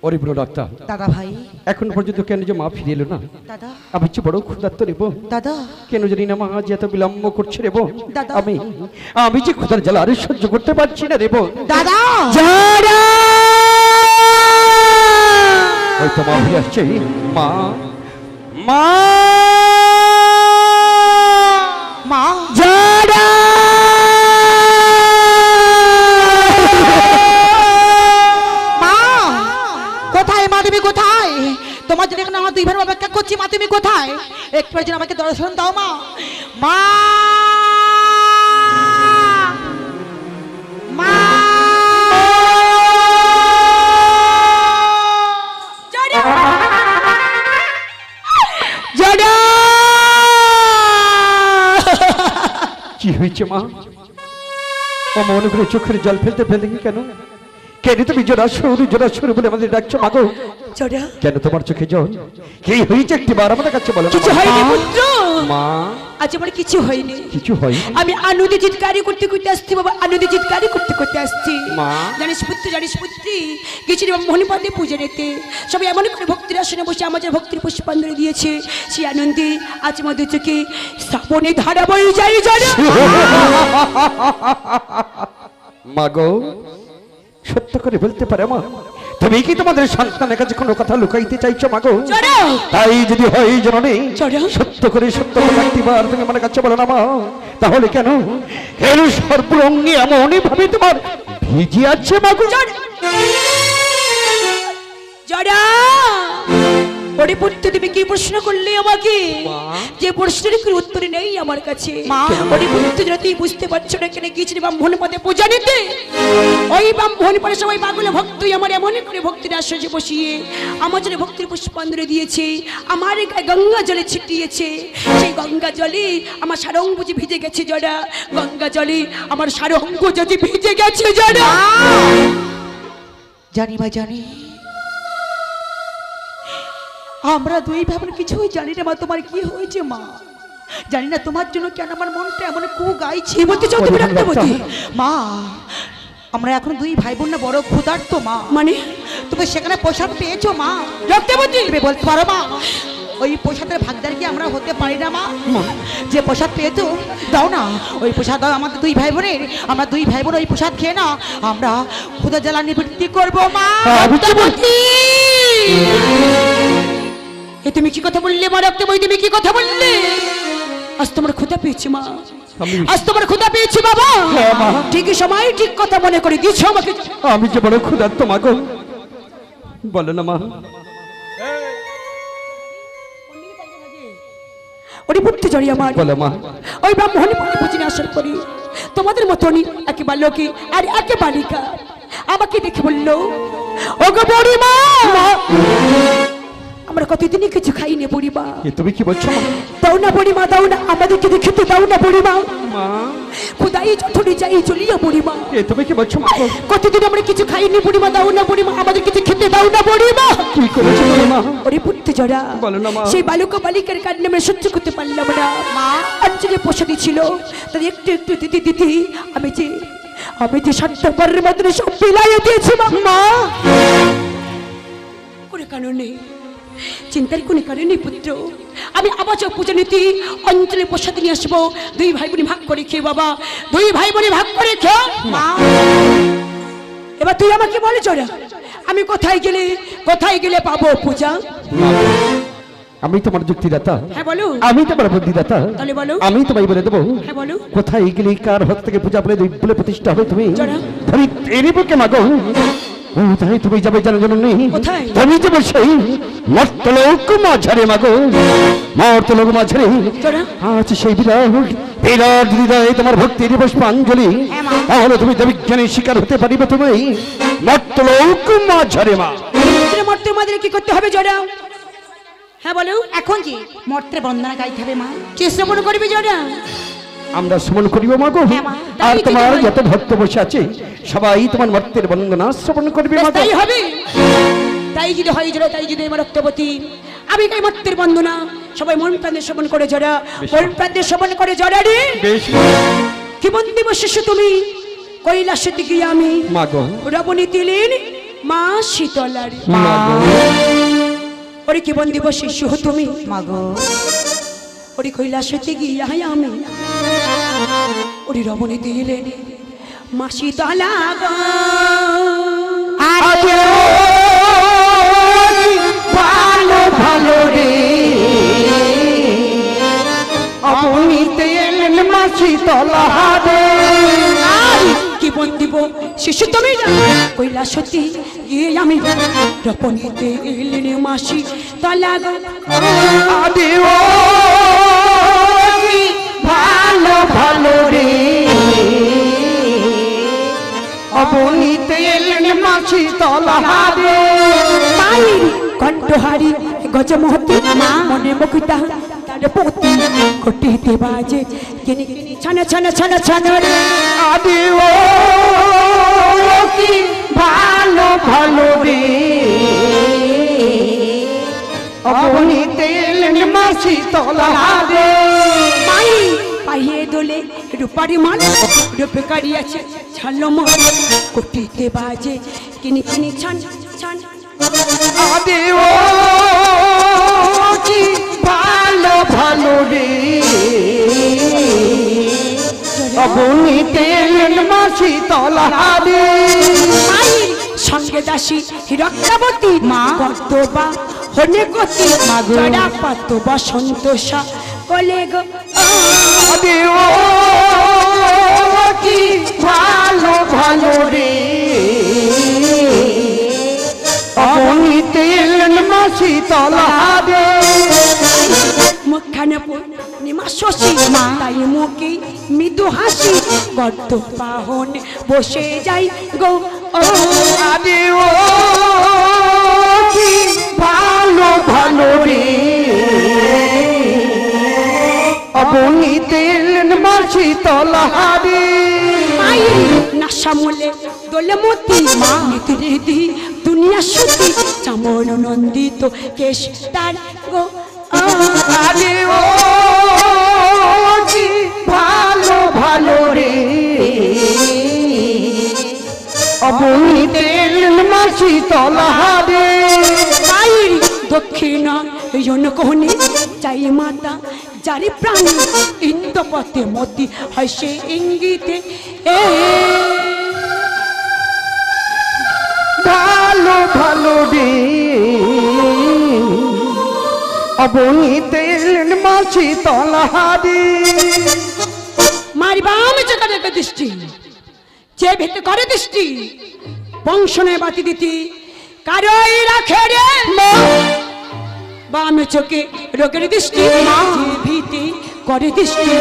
ওরে বড় ডাক্তার দাদা ভাই এখন পর্যন্ত কেন যে মা ফিরে এলো না দাদা আমি যে বড় ক্ষুধার্ত রে বোন দাদা কেন জানি না মা আজ এত বিলম্ব করছে রে বোন দাদা। আমি যে ক্ষুধার জ্বালা আর সহ্য করতে পারছি না রে বোন দাদা হয়তো মা ফিরে আসছে মা মা মা যারা মা কোথায় মা তুমি কোথায় তোমার জন্য এখন আমার দুই ভাই অপেক্ষা করছি মা তুমি কোথায় একটু যেন আমাকে দর্শন দাও মা মা মা কি হয়েছে মা ও মনে করে চোখের জল ফেলতে ফেলতে কেন কেন তুমি জোড়া বলে আমাদের ডাকছো মাগো কেন তোমার চোখে জল কি হয়েছে একটি বার আমাদের কাছে বলো কিছু হয়নি পুত্র মা আজ আমার কিছু হয়নি কিছু হয় আমি আনন্দে চিৎকারি করতে করতে আসছি বাবা আনন্দে চিৎকারি করতে করতে আসছি মা জানিস পুত্রী গেছি মণিপদে পুজো নিতে সবাই এমন করে ভক্তির আসনে বসে আমাদের ভক্তির পুষ্পাঞ্জলি দিয়েছে সেই আনন্দে আজ আমাদের চোখে শ্রাবণে ধারা বয়ে যায় জানো মাগো সত্য করে বলতে পারে মা তুমি কি তোমাদের সন্তানের কাছে কোনো কথা লুকাইতে চাইছো মাগো তাই যদি হয় জননী সত্য করে সত্য একটিবার তুমি আমার কাছে বলো না মা তাহলে কেন কেন সর্বঙ্গে এমনই ভাবে তোমার ভিজে আছে মাগো জড়া ওরে পুত্র তুমি কি প্রশ্ন করলে আমাকে যে প্রশ্নের কোনো উত্তর নেই আমার কাছে ওরে পুত্র যদি তুই বুঝতে পারছো না কেন গিয়েছিলি ব্রাহ্মণ পদে পূজা নিতে ওই ব্রাহ্মণ পরে সবাই পাগল ভক্তই আমার এমন করে ভক্তির আশ্রয়ে বসিয়ে আমার জন্য ভক্তির পুষ্পাঞ্জলি দিয়েছে আমার গঙ্গা জলে ছিটিয়েছে সেই গঙ্গা জলে আমার সারঙ্গ বুঝি ভিজে গেছে জড়া গঙ্গা জলে আমার সারঙ্গ যদি ভিজে গেছে জড়া জানি বা জানি আমরা দুই ভাবের কিছুই জানি না মা তোমার কি হয়েছে মা জানি না তোমার জন্য কেন আমার মনটা এমন কু গাইছে বলতে চাও তুমি রক্তবতী মা আমরা এখন দুই ভাই বোন না বড় ক্ষুধার্ত মা মানে তুমি সেখানে প্রসাদ পেয়েছো মা রক্তবতী তুমি বলতে পারো মা ওই প্রসাদের ভাগদার কি আমরা হতে পারি না মা যে প্রসাদ পেয়েছো দাও না ওই প্রসাদ দাও আমাদের দুই ভাই বোনের আমরা দুই ভাই বোন ওই প্রসাদ খেয়ে না আমরা ক্ষুধা জ্বালা নিবৃত্তি করবো মা রক্তবতী এ তুমি কি কথা বললে মা রক্তবতী তুমি কি কথা বললে আজ তোমার ক্ষুধা পেয়েছি মা আজ তোমার ক্ষুধা পেয়েছি বাবা ঠিকই সময় ঠিক কথা মনে করে দিয়েছো আমাকে আমি যে বড় ক্ষুধার্ত মাগো বলো না মা ওরে পুত্র জড়ি আমার বলো মা ওই ব্রাহ্মণী পদে পুজো আসার পরে তোমাদের মতনই একে বালকে আর একে বালিকা আমাকে দেখে বললো ওগো বুড়িমা আমরা কতদিনই কিছু খাইনি বুড়িমা তুমি কি বলছো দাও না বুড়িমা দাও না আমাদেরকে খেতে দাও না বুড়িমা মা খুদাই যতনি যাই চলিয়া বুড়িমা তুমি কি বলছো কতদিন আমরা কিছু খাইনি বুড়িমা দাও না বুড়িমা আমাদের কিছু খেতে দাও না বুড়িমা কি করেছো বুড়িমা ওরে পুত্র জড়া বলো না মা সেই বালক বালিকার কান্না আমরা সহ্য করতে পারলাম না মা অঞ্চলে পোষাদি ছিল তাদের একটু একটু দিতে আমি যে সত্যপরের মধ্যে সব বিলাইয়ে দিয়েছি মা কোনো কারণ নেই চিন্তার কোনো কারণ নেই পুত্র আমি আবার পূজা নীতি অঞ্চলে প্রসাদ নিয়ে আসবো দুই ভাই বোনে ভাগ করে খেয়ে বাবা দুই ভাই বোনে ভাগ করে খেয়ে মা এবার তুই আমাকে বলে চড়া আমি কোথায় গেলে পাবো পূজা আমি তোমার যুক্তিদাতা হ্যাঁ বলো আমি তোমার বুদ্ধিদাতা তাহলে বলো আমি তোমায় বলে দেবো হ্যাঁ বলো কোথায় গেলে কার হাত থেকে পূজা বলে প্রতিষ্ঠা হবে তুমি চড়া এরই বুকে মাগো তাই তুমি যাবে জানার নেই তুমি যাবে সেই মর্তলোক মাঝারে মাগো মর্তলোক মাঝারে আজ সেই বিরাট হৃদয়ে তোমার ভক্তির পুষ্পাঞ্জলি তাহলে তুমি দেবজ্ঞানের শিকার হতে পারিবে তুমি মর্তলোক মাঝারে মা মর্তের মাঝারে কি করতে হবে জড়া হ্যাঁ বলো এখন কি মর্তের বন্দনা গাইতে হবে মা কি শ্রবণ করবি জড়া আমরা শ্রবণ করিব মাগো আর তোমার যত ভক্ত বসে আছে সবাই তোমার মর্তের বন্দনা শ্রবণ করবে মাগো তাই হবে তাই যদি হয় জড়া তাই যদি আমার রক্তবতী আমি গাই মর্তের বন্দনা সবাই মন প্রাণে শ্রবণ করে জড়া মন প্রাণে শ্রবণ করে জড়া রে বেশ কি বন্দি বসেছো তুমি কৈলাসের দিকে আমি মাগো রবণী তিলিন মা শীতলার মা গো ওরে কি বন্দিব শিশু তুমি মাগো ওরে কৈলাসতে গিয়া আমি ওরে রমণী দিলে মা শীতলা গো আরে ভালো ভালো রে আপনিতে এলেন মাছি তলাহারে কি বন্দিব শিশু তুমি কৈলাসতে গিয়ে আমি রমণীতে এলেন মাসি তলা গো আরে ও ভালো ভালো রে আপনিতে এলেন মাছি তলাহারে মায়ের কণ্ঠহারি গজমহতি মনে মুখিতা তার পতি ঘটিতে বাজে কিনি কিনি ছানা ছানা ছানা ছানা রে আরে ও কি ভালো ভালো রে আপনিতে এলেন মাছি তলাহারে মায়ের পাইয়ে দোলে রূপারি মান রূপে কারিয়াছে ছালো মন ঘটিতে বাজে কিনি কিনি ছান ছান আরে ও কি ভালো ভালো রে আপনিতে এলেন মাছি তলাহারে মায়ের সঙ্গে দাসী রক্তাবতী মা কর্তবা হনে গতি জড়া পাত বসন্তোষা বলে গো আরে ও কি ভালো ভালো রে আপনিতে এলেন মাছি তলাহারে মুখখানে পূর্ণিমা শশী তাই মুখে মৃদু হাসি গর্ত পাহন বসে যাই গো আরে ও কি ভালো ভালো রে আপনিতে এলেন মাছি তলাহারে মায়ের নাশা মূলে দোলে মতি মা নীতি রীতি দুনিয়া সুতি চামর নন্দিত কেশ তার গো আরে ও কি ভালো ভালো রে আপনিতে এলেন মাছি তলাহারে মায়ের দক্ষিণা জন্য কোহনি চাই মাতা যারি প্রাণী ইন্দপথে মতি হয় সে ইঙ্গিতে এ ভালো ভালো রে আপনিতে এলেন মাছি তলাহারে মারি বাম চোখে রেখে দৃষ্টি যে ভেতে করে দৃষ্টি বংশনে বাতি দিতি কারই রাখে রে বাম চোখে রোগের দৃষ্টি যে ভীতি করে দৃষ্টি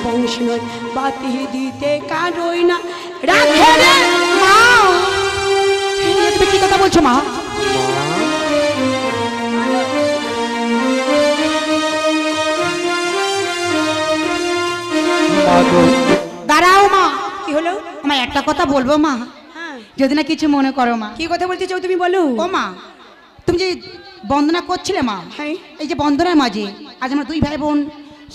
বংশনে বাতি দিতে কারই না রাখে রে মা তুমি কি কথা বলছো মা দাঁড়াও মা কি হলো মা একটা কথা বলবো মা হ্যাঁ যদি না কিছু মনে করো মা কি কথা বলতে চাও তুমি বলো ও মা তুমি যে বন্দনা করছিলে মা হ্যাঁ এই যে বন্দনার মাঝে আজ আমরা দুই ভাই বোন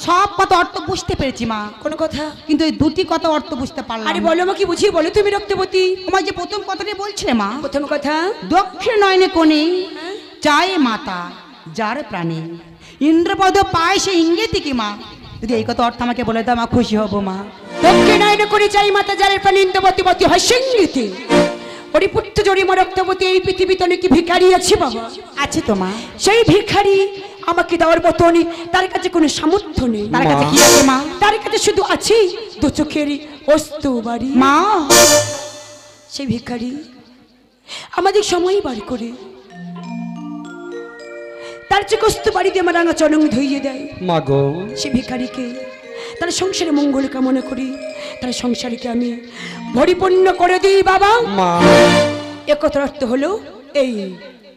সব কথা অর্থ বুঝতে পেরেছি মা কোনো কথা কিন্তু এই দুটি কথা অর্থ বুঝতে পারলাম আরে না। বলো মা কি বুঝিয়ে বলো তুমি রক্তবতী তোমার যে প্রথম কথাটি বলছিলে মা প্রথম কথা দক্ষিণ নয়নে কোণে চায় মাতা যার প্রাণে ইন্দ্রপদ পায় সে ইঙ্গিতে কি মা যদি এই কথা অর্থ আমাকে বলে দাও মা খুশি হব মা দক্ষিণায়ন করে চাই মাতা যারের প্রাণ ইন্দবতী হয় সিংহিতে ওরি পুত্র জরিমা রক্তবতী এই পৃথিবীতে অনেক ভিখারি আছে বাবা আছে তো মা সেই ভিখারি আমাকে দেওয়ার মতন তার কাছে কোনো সামর্থ্য নেই তার কাছে কি আছে মা তার কাছে শুধু আছে দু চোখেরই অস্তু বাড়ি মা সেই ভিখারি আমাদের সময় বার করে তার যে কস্তু বাড়িতে আমার রাঙা চরণ ধুইয়ে দেয় মাগো সে ভিখারিকে তার সংসারে মঙ্গল কামনা করি তার সংসারকে আমি পরিপূর্ণ করে দিই বাবা মা একথার অর্থ হলো এই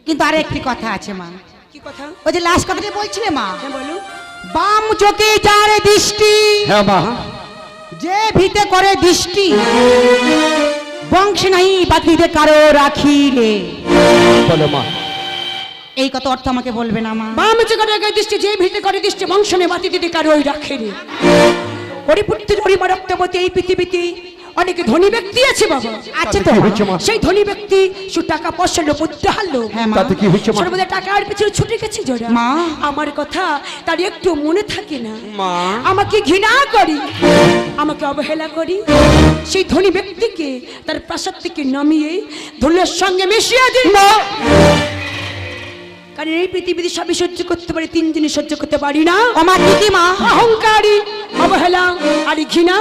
কিন্তু আর একটি কথা আছে মা কি কথা ওই যে লাস্ট কথাটি বলছিলে মা হ্যাঁ বলো বাম চোখে যার দৃষ্টি হ্যাঁ মা যে ভিতে করে দৃষ্টি বংশ নাহি বাতিতে কারো রাখিলে বলো মা এই কথা অর্থ আমাকে বলবে না মা বাম চোখে দৃষ্টি যে ভিটে করে দৃষ্টি বংশনে বাতি দিদি কারোই রাখেনি হরিপুত্র হরিমা রক্তবতী এই পৃথিবীতে অনেক ধনী ব্যক্তি আছে বাবা। আচ্ছা তাতে তো কি হয়েছে মা? সেই ধনী ব্যক্তি শুধু টাকা পয়সার লোভ উদ্ধার লোভ। হ্যাঁ মা। তাতে কি হয়েছে মা? সর্বদা টাকার পিছনে ছুটে গেছে জোড়া। মা। আমার কথা তার একটু মনে থাকে না। মা। আমাকে ঘৃণা করি, আমাকে অবহেলা করি। সেই ধনী ব্যক্তিকে তার প্রাসাদ থেকে নামিয়ে ধুলোর সঙ্গে মিশিয়ে দিই। কারণ এই পৃথিবীতে সবই সহ্য করতে পারি, তিন জিনিস সহ্য করতে পারি না। আমার দিদি মা। অহংকারী, অবহেলা আর ঘৃণা।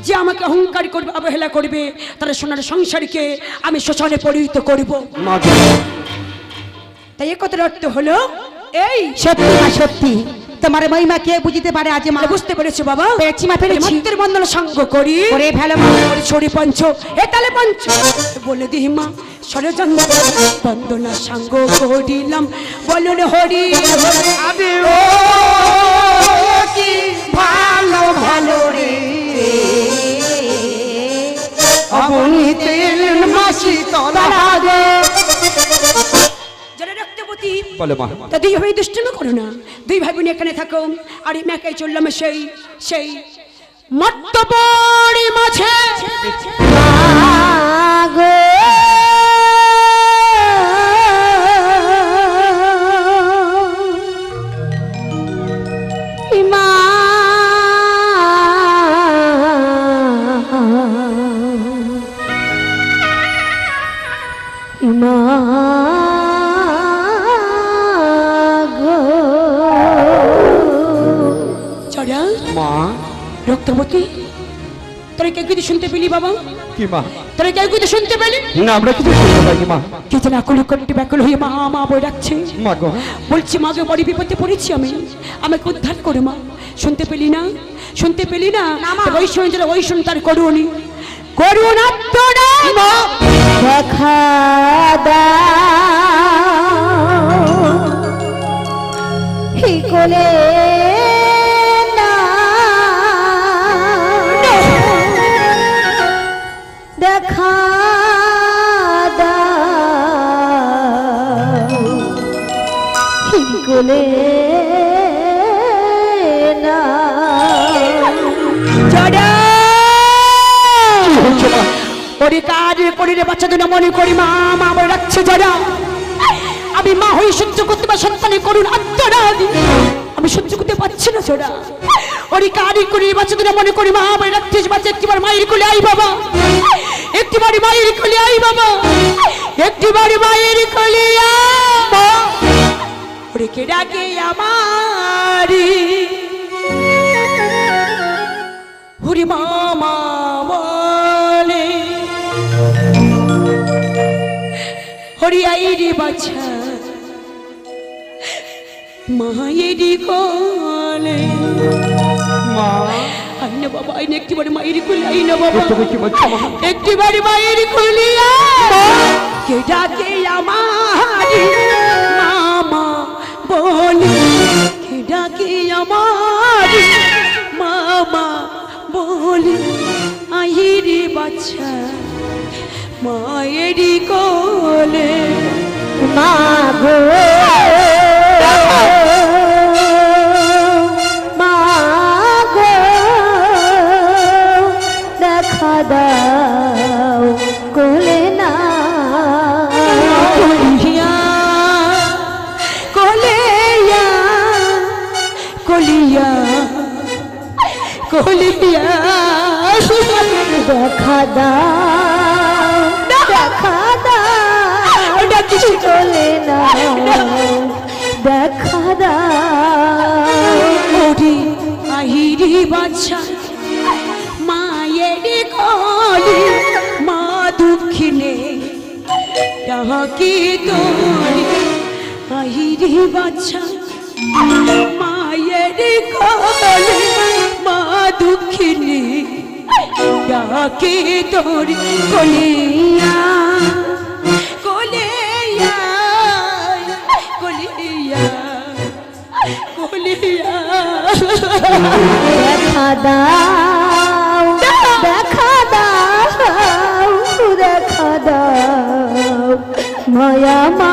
যে আমাকে অহংকার করবে, অবহেলা করবে, তারা সোনার সংসারকে আমি শ্মশানে পরিণত করব। মা গো। তাই এ কথার অর্থ হলো এই। সত্যি মা সত্যি, তোমার মহিমা কে বুঝতে পারে আজ মা। বুঝতে পেরেছো বাবা? পেরেছি মা, পেরেছি। মাতৃ বন্ধন সঙ্গ করি করে ফেলো মা। ছড়ি পঞ্চ এ তালে পঞ্চ বলে দিহি মা ষড়যন্ত্র বন্দনা সঙ্গ করিলাম বলুন হরি আবে ও কি ভালো ভালো রে অবনীতের মাসি তলা রে। যারা রক্তবতী বলে মা। তা দুই ভাই দুষ্টুমি করো না, দুই ভাই বোন এখানে থাকো। আর এই মেকাই চললাম সেই সেই মত্তবড়ি মাঝে গো ইমা ইমা গো চড়া মা। রক্তবতী তোরা কেউ কিছু শুনতে পেলি বাবা? কি মা? তোরা কেউ কিছু শুনতে পেলি? না আমরা কিছু শুনতে পাইনি মা। কে যেন আকুলি কণ্ঠে ব্যাকুল হয়ে মা মা বই ডাকছে। মা গো। বলছি মাকে বড় বিপদে পড়েছি আমি, আমাকে উদ্ধার করো মা। শুনতে পেলি না? শুনতে পেলি না? ওই শুনে যারা ওই শুন তার করুণী করুণ আত্মনা দেখা দাও হি কোলে না দেখা দাও হি কোলে না। ওরে কাজ করি রে বাচ্চা দুটো মনে করি মা মা বলে রাখছে যারা। আমি মা হয়ে সহ্য করতে পারি সন্তানের করুণ আত্মনাদ আমি সহ্য করতে পারছি না ছোড়া। ওরে কাজ করি রে বাচ্চা দুটো মনে করি মা বলে রাখছে বাচ্চা একটিবার মায়ের কোলে আই বাবা, একটিবার মায়ের কোলে আই বাবা, একটিবার মায়ের কোলে আই। ওরে কে ডাকে আমারি হরি মামা বলে হরি আইরি বাছা মায়েরি কোলে। মা। আইনা বাবা আইনা একটিবার মায়ের কোলে আইনা বাবা, তুমি কি বলছো মা? একটিবার মায়ের কোলে কে ডাকে আমারি মামা বলে, কে ডাকে আমারি মামা বলে আহিরি বাচ্চা মায়েরি কোলে। মা গো মা গো দেখা দাও কোলে না। কলিয়া কলিয়া কলিয়া কলিয়া দেখা দাও দেখা দাও ডাকিস কোলে না দেখা দাও। ওরে আহিরি বাচ্চা মায়েরি কোলে মা দুঃখিনে ডাকি তোরে আহিরি বাচ্চা মায়েরি কোলে মা দুঃখিনে ডাকি তোরে কলিয়া কলিয়া কলিয়া কলিয়া। দেখা দাও দেখা দাও দেখা দাও মায়া মা।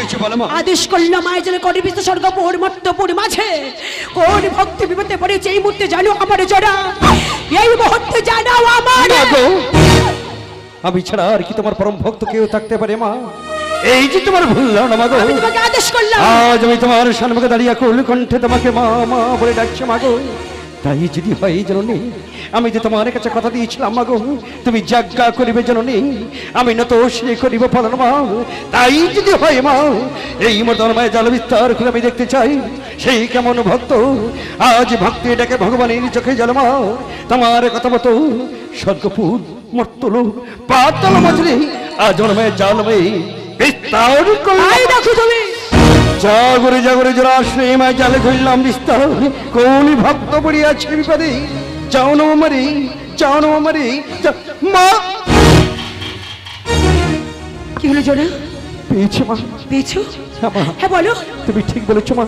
হয়েছে বলো মা? আদেশ করলাম মায়ের যেন করি বিস্ত স্বর্গপুর মর্তপুর মাঝে কোন ভক্তি বিপদে পড়েছে এই মুহূর্তে জানো আমার জোড়া, এই মুহূর্তে জানাও আমার। মা গো, আমি ছাড়া আর কি তোমার পরম ভক্ত কেউ থাকতে পারে মা? এই যে তোমার ভুল না মা গো। আমি তোমাকে আদেশ করলাম, আজ আমি তোমার সম্মুখে দাঁড়িয়ে কুল কণ্ঠে তোমাকে মা মা বলে ডাকছি মা গো। তাই যদি হয় জননী, আমি যে তোমার কাছে কথা দিয়েছিলাম মা গো, তুমি যাজ্ঞা করিবে জননী, আমি নত সে করিব পালন মা। তাই যদি হয় মা, এই মর্দন মায়ের জাল বিস্তার করে আমি দেখতে চাই সেই কেমন ভক্ত আজ ভক্তি এটাকে ভগবানের চোখে জল মা। তোমার কথা মতো স্বর্গপুর মর্তল পাতল মাঝরে আজ মায়ের জালমে বিস্তার তাই দেখো তুমি জাগরে জাগরে যারা আসলে মায় জালে ধরলাম বিস্তার, কোন ভক্ত পড়িয়াছে বিপদে, যাও না মারি, যাও না মারি মা। কি হলো জোড়া? পেয়েছে মা, পেয়েছো? হ্যাঁ মা, হ্যাঁ বলো। তুমি ঠিক বলেছো মা।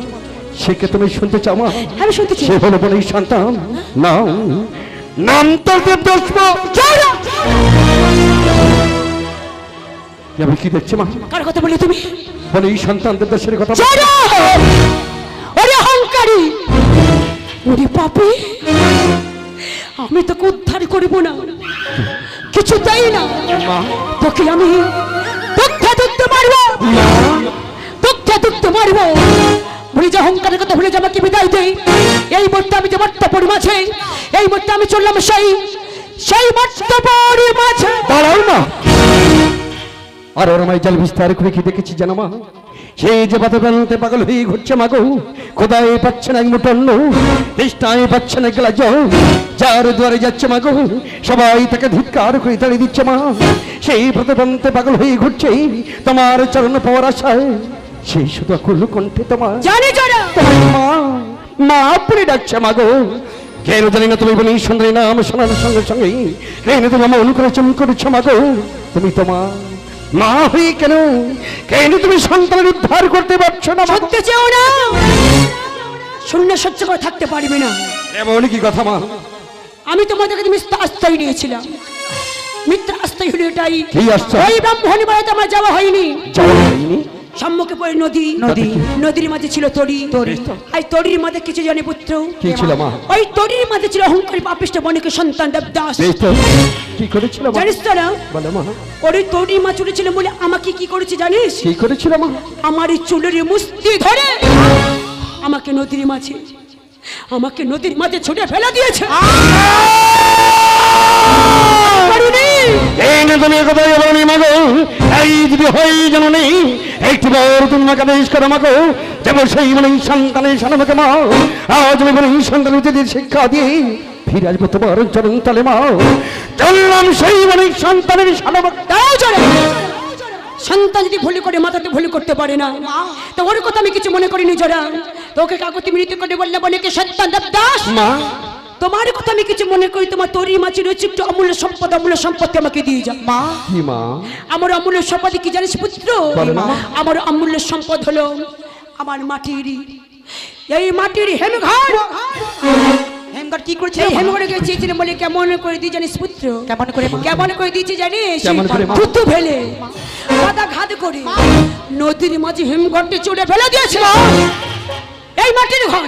সেকে তুমি শুনতে চাও মা? আমি শুনতে চাই। সে হলো বলে সন্তান, নাম নাম তোর দেবদাস মা। আমি কি দেখছি মা? কার কথা বলে তুমি? বলে এই সন্তান দেবদাসের কথা। জোড়া! ওরে অহংকারী, ওরে পাপী, আমি তোকে উদ্ধার করিব না, কিছু তাই না। মা, তোকে আমি দুঃখে দুঃখতে মারবো, দুঃখে দুঃখতে মারবো। ভুলে যে অহংকারের কথা ভুলে যে আমাকে বিদায় দেই। এই মুহূর্তে আমি যে মর্তপুরী মাঝে, এই মুহূর্তে আমি চললাম সেই মর্তপুরী মাঝে। দাঁড়াও না। আর ওর মাই জাল বিস্তার করে কি দেখেছি জানো মা? সেই যে পাতে প্রান্তে পাগল হয়ে ঘুরছে মা গো, খোদায় পাচ্ছে না এক মুঠন্ন, তেষ্টায় পাচ্ছে না গেলা জল, যার দুয়ারে যাচ্ছে মা গো সবাই তাকে ধিক্কার করে তাড়িয়ে দিচ্ছে মা। সেই পাতে প্রান্তে পাগল হয়ে ঘুরছে তোমার চরণ পাওয়ার আশায়, সেই শুধু আকুল কণ্ঠে তোমার জানি জোড়া তোমার মা মা পড়ে ডাকছে মা গো। কেন জানি না তুমি বলি সুন্দরী নাম শোনার সঙ্গে সঙ্গে কেন তুমি আমার অনুকরণ করেছো মা গো। তুমি তোমার মা হয়ে কেন কেন তুমি সন্তানের উদ্ধার করতে পারছো না? সত্যি চেও না, শূন্য সহ্য করে থাকতে পারবে না। এমন কি কথা মা? আমি তোমাদের কাছে মিথ্যা আশ্রয় নিয়েছিলাম, মিথ্যা আশ্রয় হলো এটাই। কি আশ্রয়? ওই ব্রাহ্মণী বাড়িতে আমার যাওয়া হয়নি। যাওয়া হয়নি? সম্মুখে পড়ে নদী, নদী। নদীর মাঝে ছিল তরি, আর তরির মাঝে কিছু জানে পুত্র। কি ছিল মা? ওই তরির মাঝে ছিল অহংকারী পাপিষ্ঠ বণিকের সন্তান দেবদাস। বেশ তো, কি করেছিল মা? জানিস তো না? বলো মা। ওই তরির মা চলেছিল বলে আমাকে কি করেছে জানিস? কি করেছিল মা? আমার এই চুলের মুষ্টি ধরে আমাকে নদীর মাঝে ছুটে ফেলে দিয়েছে। তুমি কথা বলি মাগো, এই যদি হয় জানো নেই একটি বড় তুমি মাকে আদেশ করো মাগো, যেমন সেই মানে সন্তানের সানমাকে মা আজ আমি বলি সন্তানের শিক্ষা দিয়ে ফিরে আসবো তোমার চরণ তলে মা। চললাম সেই মানে সন্তানের সানমাকে। তাও চলে সন্তান যদি ভুল করে মাথাতে ভুল করতে পারে না, তো ওর কথা আমি কিছু মনে করিনি জোড়া। তোকে কাকতি মৃত্যু করে বললে বণিকের সন্তান দেবদাস মা, তোমার কথা আমি কিছু মনে করি। তোমার তরি মাছি রয়েছে একটু অমূল্য সম্পত্তি আমাকে দিয়ে যাও মা। কি মা? আমার অমূল্য সম্পদ কি জানিস পুত্র? বলো না। আমার অমূল্য সম্পদ হলো আমার এই মাটির হেমঘর। হেমঘর কি করছে? এই হেমঘরে চেয়েছিলাম বলে কেমন করে দিয়ে জানিস পুত্র? কেমন করে দিয়েছে জানিস? কেমন করে মা? থুতু ফেলে পাতা ঘাত করে নদীর মাঝে হেমঘরটি চুড়ে ফেলে দিয়েছে। এই মাটির ঘর,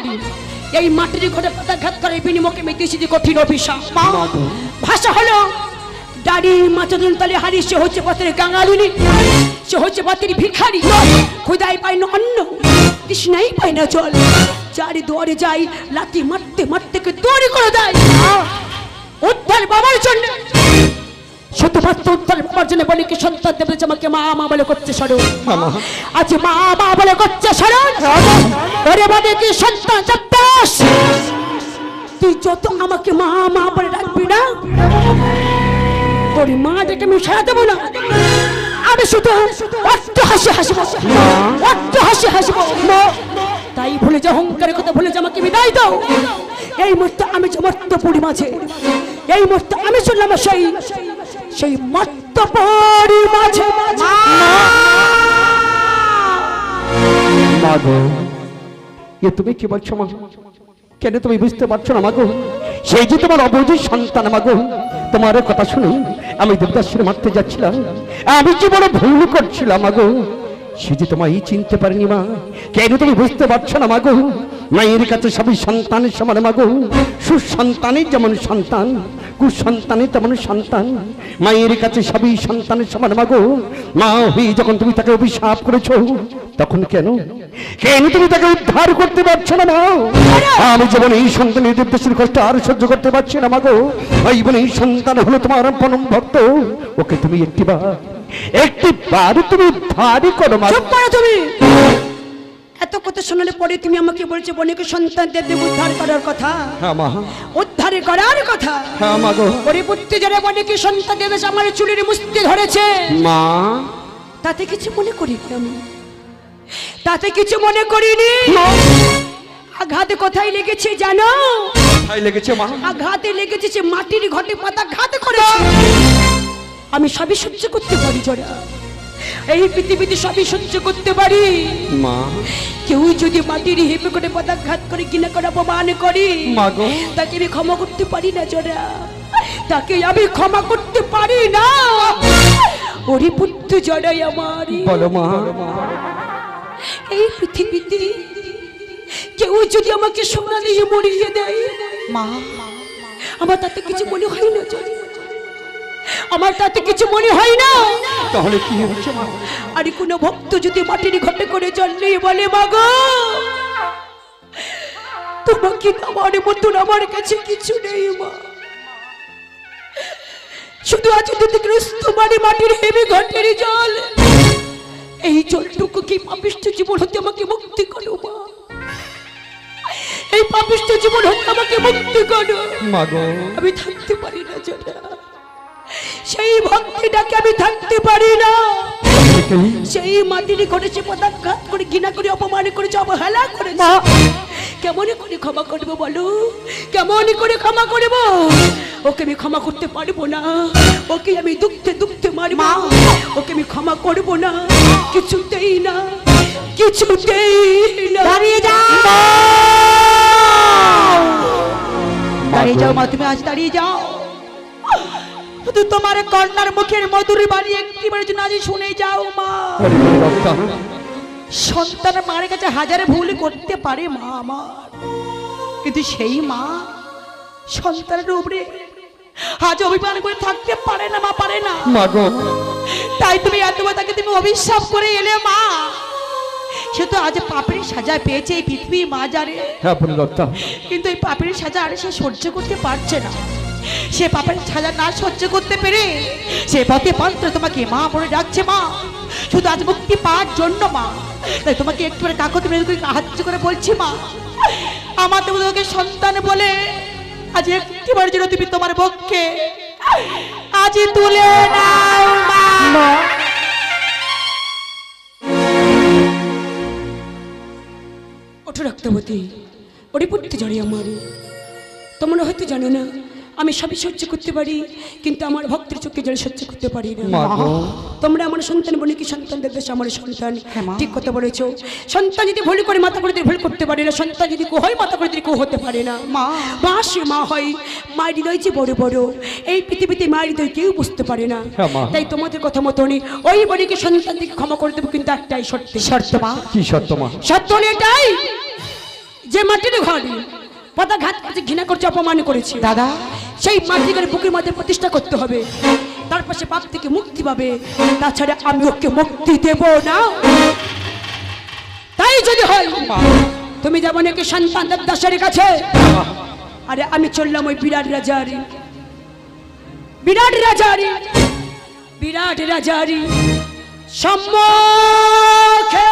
এই মাটির ঘরে পাতা ঘাত করে বিনিময়ে মেতেছি যে কঠিন অভিশাপ। ভাষা হলো দাড়ি মাথাদুন তালে হারি, সে হচ্ছে পথের গাঙালুনি, সে হচ্ছে পথের ভিখারি, খোদাই পায় না অন্ন, তৃষ্ণাই পায় না জল, চারি দুয়ারে যাই লাথি মারতে মারতে কে তৈরি করে দেয়। উদ্ধার বাবার জন্য, শুধুমাত্র উদ্ধার বাবার জন্য বলে কি সন্তান দেবে আমাকে মা মা বলে করছে স্মরণ। আজ মা মা বলে করছে স্মরণ। ওরে বলে কি সন্তান দেবদাস, তুই যত আমাকে মা মা বলে ডাকবি না, তোর মা দেখে আমি সারা দেবো না। আমি শুধু অট্ট হাসি হাসবো, অট্ট হাসি হাসবো। তাই ভুলে যা অহংকারের কথা ভুলে যা আমাকে বিদায় দাও। এই মুহূর্তে আমি যে মর্তপুরী মাঝে, এই মুহূর্তে আমি চললাম সেই মর্তপুরী মাঝে। মা গো, এ তুমি কি বলছো মা? কেন তুমি বুঝতে পারছো না মাগো? সেই যে তোমার অবুঝ সন্তান মাগো, তোমার কথা শুনে আমি দেবদাসের মারতে যাচ্ছিলাম, আমি যে বড় ভুল করছিলাম মাগো। সে যে তোমায় চিনতে পারেনি মা। কেন তুমি বুঝতে পারছো না মাগো? মায়ের কাছে সবই সন্তানের সমান মাগো। সুসন্তানের যেমন সন্তান, কুসন্তানের তেমন সন্তান। মায়ের কাছে সবই সন্তানের সমান মাগো। মা হয়ে যখন তুমি তাকে অভিশাপ করেছো, তখন কেন তুমি তাকে উদ্ধার করতে পারছো না মা? আমি যেমন এই সন্তানের দেশের কষ্ট আর সহ্য করতে পারছি না মাগো। এই বলে এই সন্তান হলো তোমার পরম ভক্ত। ওকে তুমি একটিবার তুমি উদ্ধারই করো মা। চুপ করো তুমি। এত কথা শোনালে পরে তুমি আমাকে বলছো বোনকে সন্তানদের দেব উদ্ধার করার কথা। হ্যাঁ মা, উদ্ধার করার কথা। হ্যাঁ মা গো। ওরে পুত্র যারা বোনকে সন্তান দেবে আমার চুলের মুষ্টি ধরেছে মা, তাতে কিছু মনে করি আমি, তাতে কিছু মনে করিনি। আঘাতে কোথায় লেগেছে জানো? কোথায় লেগেছে মা? আঘাতে লেগেছে যে মাটির ঘটে পাতা ঘাত করেছে। আমি সবই সহ্য করতে পারি জোড়া, এই পৃথিবীতে সবই সহ্য করতে পারি মা। কেউ যদি মাটির হেপে করে পাতা ঘাত করে কিনা করে অপমান করি মা গো, তাকে আমি ক্ষমা করতে পারি না জোড়া, তাকে আমি ক্ষমা করতে পারি না। ওরে পুত্র জড়াই আমার, বলো মা। এই পৃথিবীতে কেউ যদি আমাকে সোনা দিয়ে মরিয়ে দেয় মা, আমার তাতে কিছু মনে হয় না জড়া, আমার তাতে কিছু মনে হয় না। তাহলে কি হচ্ছে মা? আরে কোনো ভক্ত যদি মাটির ঘটে করে জল নিয়ে বলে মাগো তোমাকে আমার মতন আমার কাছে কিছু নেই মা, শুধু আজ দুগ্রস্ত মানে মাটির হেবে ঘটের জল, এই জলটুকু কি পাপিষ্ঠ জীবন হতে আমাকে মুক্তি করো মা, এই পাপিষ্ঠ জীবন হতে আমাকে মুক্তি করো মা গো। আমি থাকতে পারি না জোড়া, সেই ভক্তিটাকে আমি থাকতে পারি না। সেই মাটির করেছে পদাঘাত করে ঘৃণা করে অপমান করেছে অবহেলা করেছে, কেমন করে ক্ষমা করবো বলো, কেমন করে ক্ষমা করবো? ওকে আমি ক্ষমা করতে পারবো না, ওকে আমি দুঃখে দুঃখে মারবো, ওকে আমি ক্ষমা করবো না, কিছুতেই না, কিছুতেই না। দাঁড়িয়ে যাও, দাঁড়িয়ে যাও মা, তুমি আজ দাঁড়িয়ে যাও। শুধু তোমার কন্যার মুখের মধুর বাণী একটিবার জন্য আজ শুনে যাও মা। সন্তান মার কাছে হাজারে ভুল করতে পারে মা আমার, কিন্তু সেই মা সন্তানের উপরে আজ অভিমান করে থাকতে পারে না মা, পারে না মা গো। তাই তুমি এতবার তাকে তুমি অভিশাপ করে এলে মা, সে তো আজ পাপের সাজা পেয়েছে এই পৃথিবী মা জানে। হ্যাঁ বলতা, কিন্তু এই পাপের সাজা আর সে সহ্য করতে পারছে না, সে পাপের সাজা না সহ্য করতে পেরে সে পথে পাত্র তোমাকে মা বলে ডাকছে মা, শুধু আজ মুক্তি পাওয়ার জন্য মা। তাই তোমাকে একটুবার কাকতি মেরে সাহায্য করে বলছি মা, আমার তোমাকে সন্তান বলে আজ একটিবার জন্য তুমি তোমার পক্ষে আজ তুলে নাও মা। ওঠো রক্তবতী, ওরে পড়তে জানি আমার, তোমরা হয়তো জানো না আমি সবই সহ্য করতে পারি, কিন্তু আমার ভক্তের চোখে জল সহ্য করতে পারি না। তোমরা আমার সন্তান বলে কি সন্তানদের দেশে আমার সন্তান, ঠিক কথা বলেছো। সন্তান যদি ভুল করে মাথা করে ভুল করতে পারে না, সন্তান যদি কো হয় মাথা করে কো হতে পারে না। মা সে মা হয়, মায়ের হৃদয় যে বড় বড়, এই পৃথিবীতে মায়ের হৃদয় কেউ বুঝতে পারে না। তাই তোমাদের কথা মতনই ওই বলিকে সন্তান থেকে ক্ষমা করে দেবো, কিন্তু একটাই শর্ত। শর্ত মা? কি শর্ত মা? শর্ত হলো এটাই, যে মাটির ঘর পদাঘাত করছে, ঘৃণা করছে, অপমান করেছে দাদা, সেই মাটি করে বুকের মধ্যে প্রতিষ্ঠা করতে হবে, তারপর সে পাপ থেকে মুক্তি পাবে, তাছাড়া আমি ওকে মুক্তি দেব না। তাই যদি হয় তুমি যাবো নাকি সন্তান দেবদাসের কাছে, আরে আমি চললাম ওই বিরাট রাজারি, বিরাট রাজারি, বিরাট রাজারি সম্মুখে।